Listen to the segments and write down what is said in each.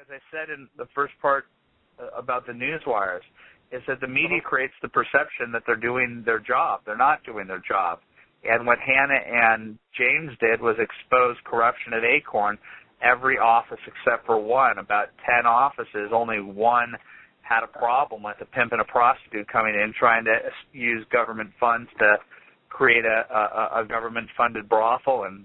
As I said in the first part about the news wires, is that the media creates the perception that they're doing their job. They're not doing their job. And what Hannah and James did was expose corruption at Acorn. Every office except for one, about 10 offices, only one had a problem with a pimp and a prostitute coming in trying to use government funds to create a government-funded brothel, and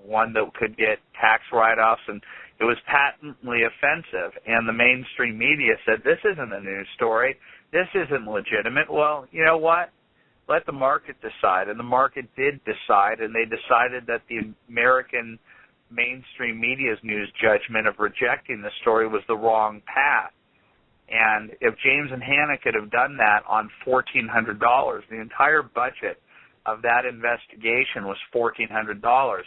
one that could get tax write-offs, and it was patently offensive. And the mainstream media said, this isn't a news story. This isn't legitimate. Well, you know what? Let the market decide. And the market did decide, and they decided that the American mainstream media's news judgment of rejecting the story was the wrong path. And if James and Hannah could have done that on $1,400, the entire budget of that investigation was $1,400.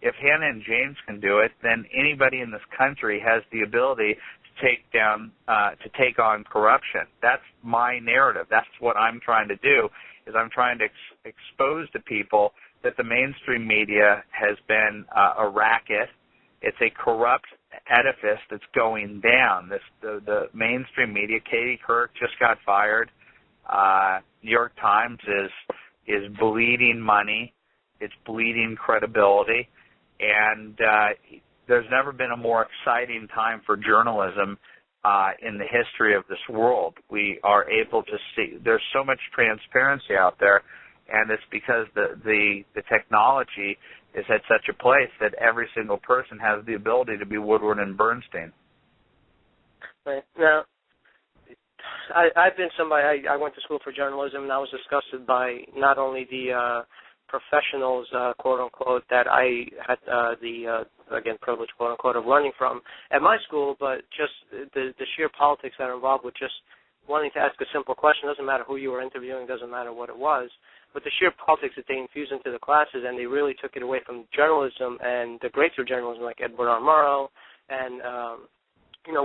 If Hannah and James can do it, then anybody in this country has the ability to take on corruption. That's my narrative. That's what I'm trying to do, is I'm trying to expose to people that the mainstream media has been a racket. It's a corrupt edifice that's going down. The mainstream media, Katie Couric just got fired. New York Times is bleeding money. It's bleeding credibility. And there's never been a more exciting time for journalism in the history of this world. We are able to see, there's so much transparency out there, and it's because the technology is at such a place that every single person has the ability to be Woodward and Bernstein. Right. Now, I've been somebody, I went to school for journalism, and I was disgusted by not only the professionals, quote-unquote, that I had again, privilege, quote-unquote, of learning from at my school, but just the sheer politics that are involved with just wanting to ask a simple question. Doesn't matter who you were interviewing, doesn't matter what it was, but the sheer politics that they infused into the classes, and they really took it away from journalism and the greats of journalism like Edward R. Murrow and,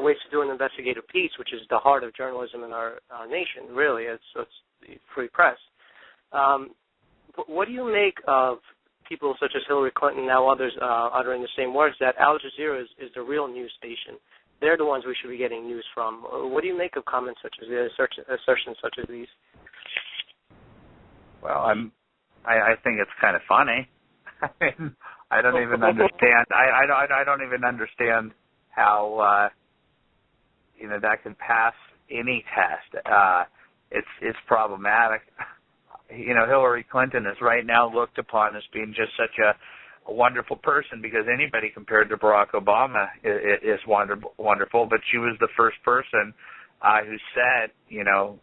ways to do an investigative piece, which is the heart of journalism in our nation, really. It's free press. What do you make of people such as Hillary Clinton, now others uttering the same words, that Al Jazeera is the real news station? They're the ones we should be getting news from. What do you make of comments such as these, assertions such as these? Well, I think it's kind of funny. I don't even understand. I don't even understand how that can pass any test. It's problematic. Hillary Clinton is right now looked upon as being just such a wonderful person, because anybody compared to Barack Obama is wonderful, but she was the first person who said,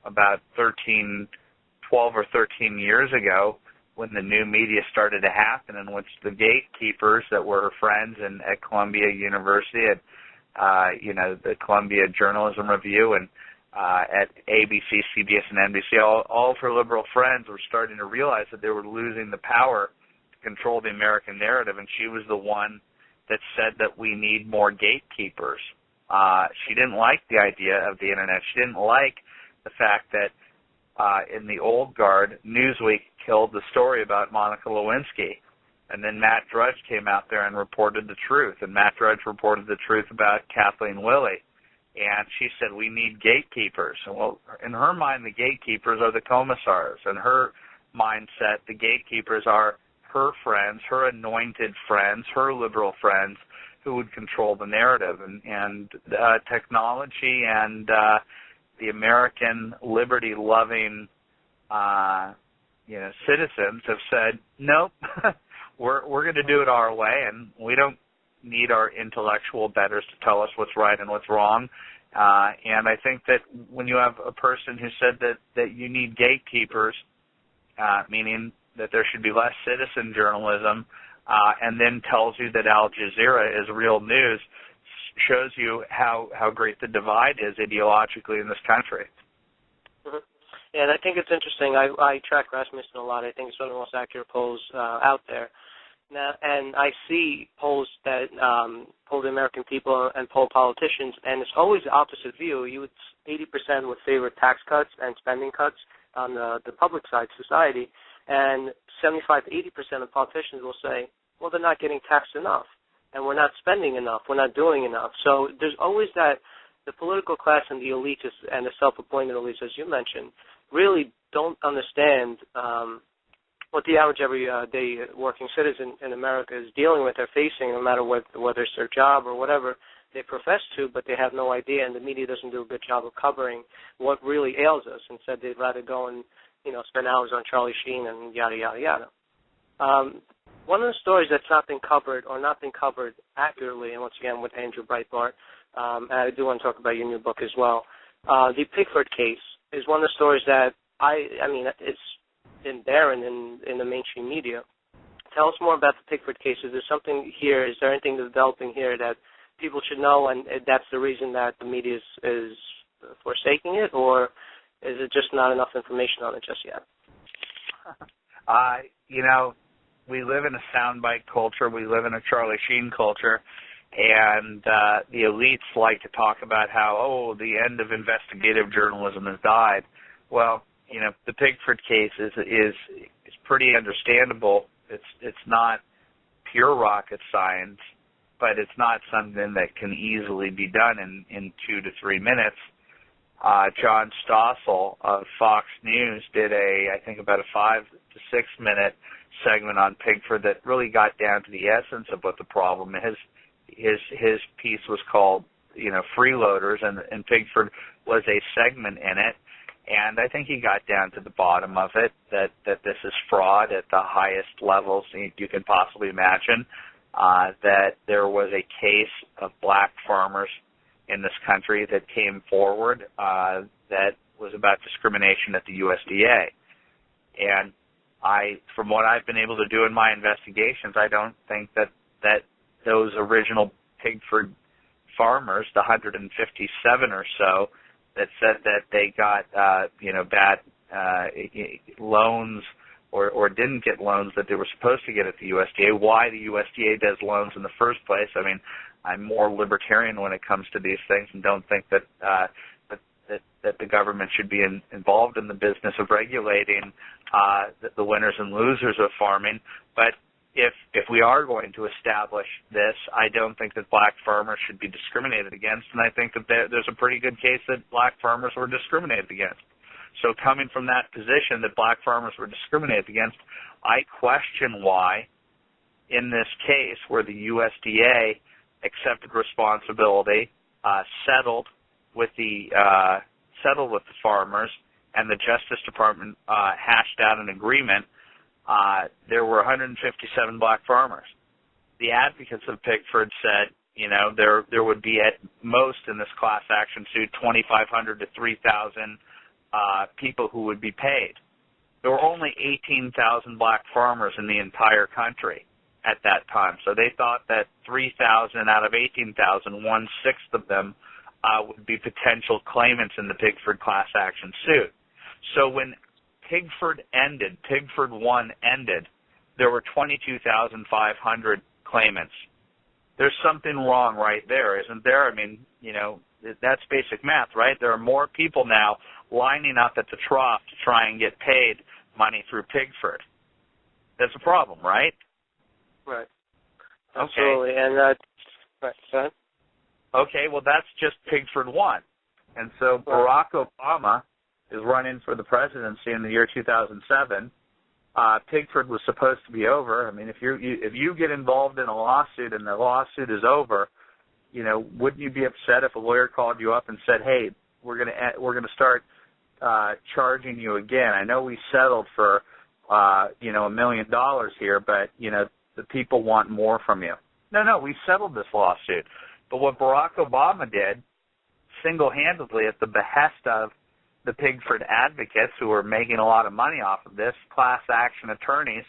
about 12 or 13 years ago, when the new media started to happen, in which the gatekeepers that were her friends at Columbia University, at the Columbia Journalism Review, and at ABC, CBS, and NBC, all of her liberal friends were starting to realize that they were losing the power to control the American narrative, and she was the one that said that we need more gatekeepers. She didn't like the idea of the Internet. She didn't like the fact that in the old guard, Newsweek killed the story about Monica Lewinsky, and then Matt Drudge came out there and reported the truth, and Matt Drudge reported the truth about Kathleen Willey. And she said, we need gatekeepers. And well, in her mind, the gatekeepers are the commissars. In her mindset, the gatekeepers are her friends, her anointed friends, her liberal friends who would control the narrative. And technology and the American liberty-loving, citizens have said, nope, we're going to do it our way, and we don't need our intellectual betters to tell us what's right and what's wrong. And I think that when you have a person who said that you need gatekeepers, meaning that there should be less citizen journalism, and then tells you that Al Jazeera is real news, shows you how great the divide is ideologically in this country. Mm-hmm. Yeah, and I think it's interesting. I track Rasmussen a lot. I think it's one of the most accurate polls out there. Now, and I see polls that poll the American people and poll politicians, and it's always the opposite view. 80% would favor tax cuts and spending cuts on the public side society, and 75 to 80% of politicians will say, well, they're not getting taxed enough. and we're not spending enough, we're not doing enough. So there's always that, the political class and the elites and the self-appointed elites, as you mentioned, really don't understand what the average everyday working citizen in America is dealing with, or facing, no matter whether it's their job or whatever they profess to, but they have no idea, and the media doesn't do a good job of covering what really ails us. Instead, they'd rather go and, spend hours on Charlie Sheen and yada, yada, yada. One of the stories that's not been covered, or not been covered accurately, and once again with Andrew Breitbart, and I do want to talk about your new book as well, the Pigford case is one of the stories that it's been barren in the mainstream media. Tell us more about the Pigford case. Is there something here, is there anything developing here that people should know, and that's the reason that the media is forsaking it, or is it just not enough information on it just yet? We live in a soundbite culture. We live in a Charlie Sheen culture. And the elites like to talk about how, the end of investigative journalism has died. Well, the Pigford case is pretty understandable. It's not pure rocket science, but it's not something that can easily be done in 2 to 3 minutes. John Stossel of Fox News did I think about a 5 to 6 minute segment on Pigford that really got down to the essence of what the problem is. His piece was called, Freeloaders, and Pigford was a segment in it. And I think he got down to the bottom of it, that this is fraud at the highest levels you can possibly imagine, that there was a case of black farmers in this country that came forward that was about discrimination at the USDA. And from what I've been able to do in my investigations, I don't think that those original Pigford farmers, the 157 or so, that said that they got bad loans or didn't get loans that they were supposed to get at the USDA. Why the USDA does loans in the first place? I mean, I'm more libertarian when it comes to these things, and don't think that the government should be involved in the business of regulating the winners and losers of farming. But if we are going to establish this, I don't think that black farmers should be discriminated against, and I think that there's a pretty good case that black farmers were discriminated against. So coming from that position that black farmers were discriminated against, I question why, in this case where the USDA accepted responsibility, settled with the farmers, and the Justice Department hashed out an agreement, there were 157 black farmers. The advocates of Pigford said, there would be at most in this class action suit 2,500 to 3,000 people who would be paid. There were only 18,000 black farmers in the entire country at that time. So they thought that 3,000 out of 18,000, 1/6 of them, would be potential claimants in the Pigford class action suit. So when Pigford 1 ended, there were 22,500 claimants. There's something wrong right there, isn't there? I mean, that's basic math, right? There are more people now lining up at the trough to try and get paid money through Pigford. That's a problem, right? Right. Absolutely. Okay. And right. Go ahead. Okay, well, that's just Pigford 1. And so Barack Obama is running for the presidency in the year 2007. Pigford was supposed to be over. I mean, if you get involved in a lawsuit and the lawsuit is over, wouldn't you be upset if a lawyer called you up and said, "Hey, we're gonna start charging you again. I know we settled for $1 million here, but the people want more from you." No, we settled this lawsuit. But what Barack Obama did, single-handedly at the behest of the Pigford advocates, who were making a lot of money off of this, class action attorneys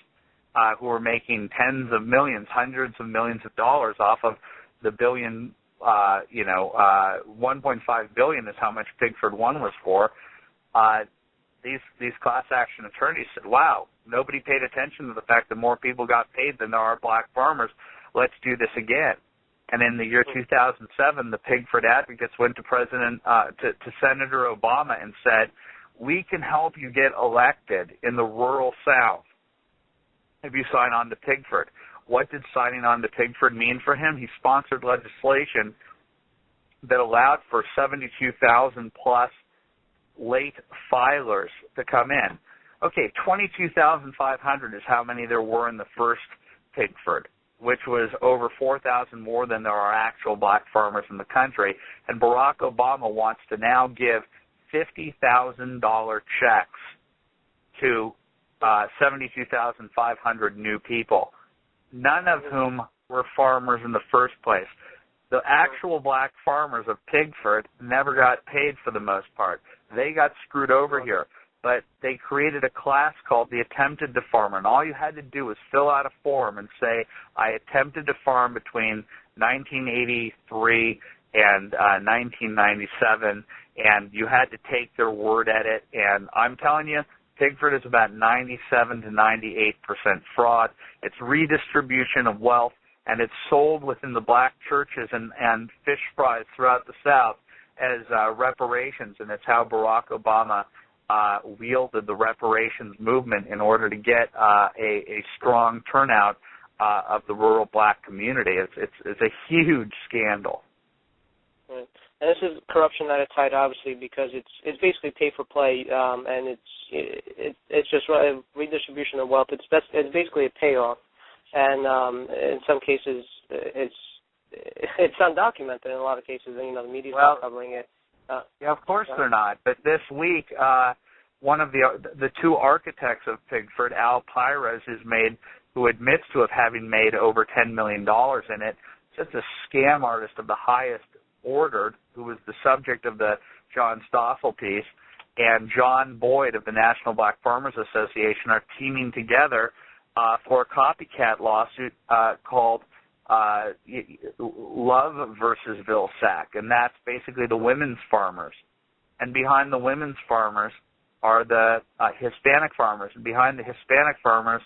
who were making tens of millions, hundreds of millions of dollars off of the billion, 1.5 billion is how much Pigford 1 was for. These class action attorneys said, "Wow, nobody paid attention to the fact that more people got paid than there are black farmers. Let's do this again." And in the year 2007, the Pigford advocates went to to Senator Obama and said, "We can help you get elected in the rural South if you sign on to Pigford. what did signing on to Pigford mean for him? He sponsored legislation that allowed for 72,000 plus late filers to come in. Okay, 22,500 is how many there were in the first Pigford, which was over 4,000 more than there are actual black farmers in the country. And Barack Obama wants to now give $50,000 checks to 72,500 new people, none of whom were farmers in the first place. The actual black farmers of Pigford never got paid for the most part. They got screwed over here. But they created a class called the attempted to farmer, and all you had to do was fill out a form and say, I attempted to farm between 1983 and 1997, and you had to take their word at it. And I'm telling you, Pigford is about 97 to 98% fraud. It's redistribution of wealth, and it's sold within the black churches and fish fries throughout the South as reparations, and it's how Barack Obama wielded the reparations movement in order to get a strong turnout of the rural black community. It's a huge scandal. Right. And this is corruption at its height, obviously, because it's basically pay for play, and it's just redistribution of wealth. It's basically a payoff, and in some cases it's undocumented. In a lot of cases, the media's not covering it. Yeah, of course they're not. But this week, one of the two architects of Pigford, Al Pires, who admits to having made over $10 million in it, just a scam artist of the highest order, who was the subject of the John Stossel piece, and John Boyd of the National Black Farmers Association are teaming together for a copycat lawsuit called Love versus Vilsack, and that's basically the women's farmers. And behind the women's farmers are the Hispanic farmers, and behind the Hispanic farmers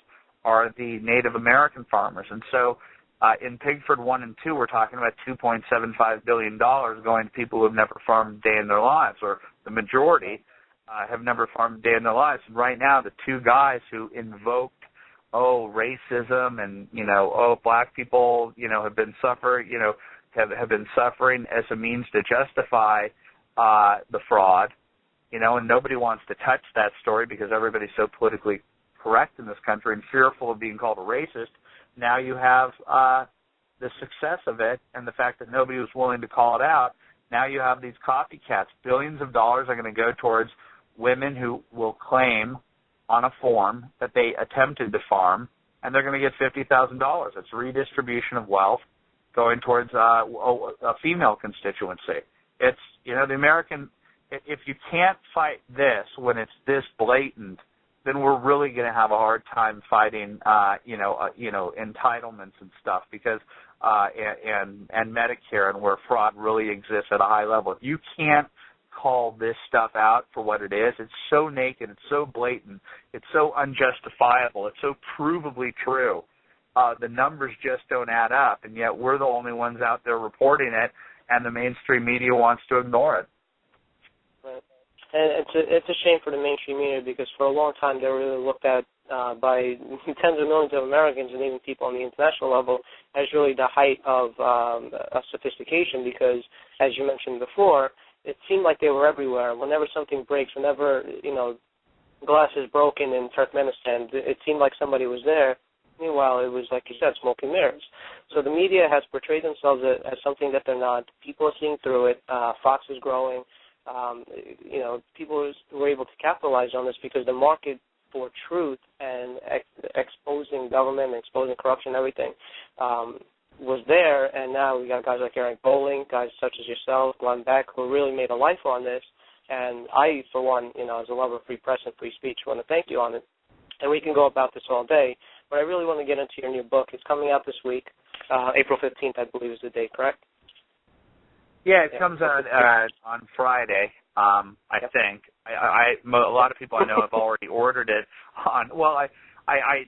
are the Native American farmers. And so in Pigford 1 and 2, we're talking about $2.75 billion going to people who have never farmed a day in their lives, or the majority have never farmed a day in their lives. And right now, the two guys who invoked racism and, black people, have been have been suffering as a means to justify the fraud, and nobody wants to touch that story because everybody's so politically correct in this country and fearful of being called a racist. Now you have the success of it and the fact that nobody was willing to call it out. Now you have these copycats. Billions of dollars are going to go towards women who will claim on a form that they attempted to farm, and they're going to get $50,000. It's redistribution of wealth going towards a female constituency. It's, the American, if you can't fight this when it's this blatant, then we're really going to have a hard time fighting, entitlements and stuff, because and Medicare, and where fraud really exists at a high level. If you can't call this stuff out for what it is, it's so naked, it's so blatant, it's so unjustifiable, it's so provably true. The numbers just don't add up, and yet we're the only ones out there reporting it, and the mainstream media wants to ignore it. Right. And it's a shame for the mainstream media, because for a long time they were really looked at by tens of millions of Americans and even people on the international level as really the height of sophistication, because, as you mentioned before, it seemed like they were everywhere. Whenever something breaks, whenever, glass is broken in Turkmenistan, it seemed like somebody was there. Meanwhile, it was, like you said, smoke and mirrors. So the media has portrayed themselves as something that they're not. People are seeing through it. Fox is growing. People were able to capitalize on this because the market for truth and exposing government and exposing corruption and everything was there, and now we got guys like Eric Bolling, guys such as yourself, Glenn Beck, who really made a life on this. And I, for one, as a lover of free press and free speech, want to thank you on it. And we can go about this all day, but I really want to get into your new book. It's coming out this week, April 15th, I believe is the date, correct? Yeah, it comes out on Friday, I think. A lot of people I know have already ordered it on. Well,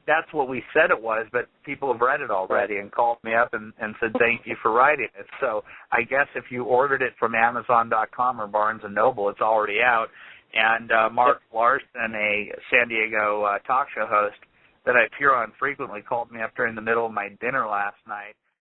that's what we said it was, but people have read it already and called me up and said thank you for writing it. So I guess if you ordered it from Amazon.com or Barnes & Noble, it's already out. And Mark Larson, a San Diego talk show host, that I appear on frequently called me up during the middle of my dinner last night